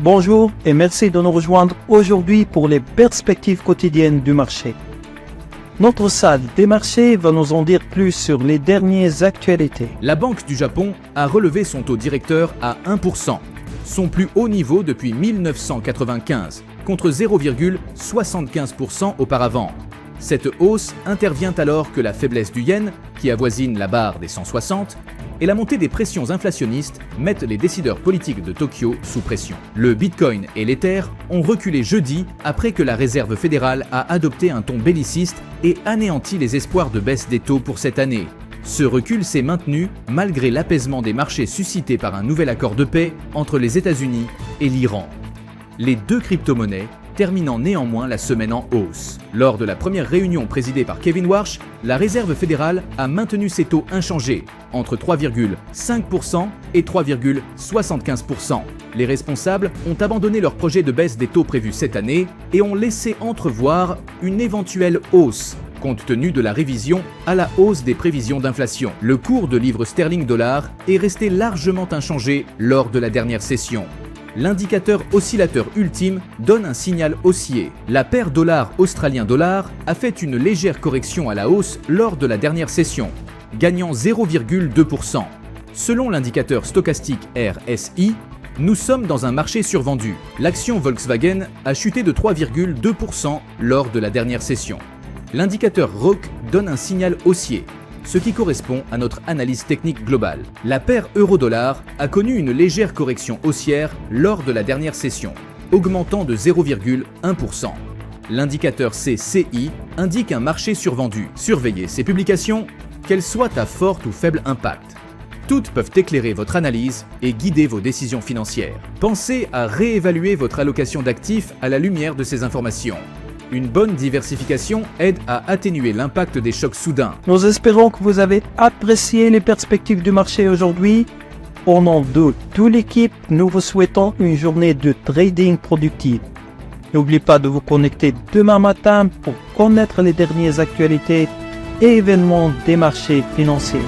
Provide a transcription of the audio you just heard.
Bonjour et merci de nous rejoindre aujourd'hui pour les perspectives quotidiennes du marché. Notre salle des marchés va nous en dire plus sur les dernières actualités. La Banque du Japon a relevé son taux directeur à 1%, son plus haut niveau depuis 1995, contre 0,75% auparavant. Cette hausse intervient alors que la faiblesse du yen, qui avoisine la barre des 160, et la montée des pressions inflationnistes mettent les décideurs politiques de Tokyo sous pression. Le Bitcoin et l'Ether ont reculé jeudi après que la Réserve fédérale a adopté un ton belliciste et anéanti les espoirs de baisse des taux pour cette année. Ce recul s'est maintenu malgré l'apaisement des marchés suscité par un nouvel accord de paix entre les États-Unis et l'Iran. Les deux crypto-monnaies terminant néanmoins la semaine en hausse. Lors de la première réunion présidée par Kevin Warsh, la Réserve fédérale a maintenu ses taux inchangés, entre 3,5% et 3,75%. Les responsables ont abandonné leur projet de baisse des taux prévus cette année et ont laissé entrevoir une éventuelle hausse, compte tenu de la révision à la hausse des prévisions d'inflation. Le cours de livre sterling-dollar est resté largement inchangé lors de la dernière session. L'indicateur oscillateur ultime donne un signal haussier. La paire dollar-australien-dollar a fait une légère correction à la hausse lors de la dernière session, gagnant 0,2%. Selon l'indicateur stochastique RSI, nous sommes dans un marché survendu. L'action Volkswagen a chuté de 3,2% lors de la dernière session. L'indicateur ROC donne un signal haussier, ce qui correspond à notre analyse technique globale. La paire euro-dollar a connu une légère correction haussière lors de la dernière session, augmentant de 0,1%. L'indicateur CCI indique un marché survendu. Surveillez ces publications, qu'elles soient à fort ou faible impact. Toutes peuvent éclairer votre analyse et guider vos décisions financières. Pensez à réévaluer votre allocation d'actifs à la lumière de ces informations. Une bonne diversification aide à atténuer l'impact des chocs soudains. Nous espérons que vous avez apprécié les perspectives du marché aujourd'hui. Au nom de toute l'équipe, nous vous souhaitons une journée de trading productive. N'oubliez pas de vous connecter demain matin pour connaître les dernières actualités et événements des marchés financiers.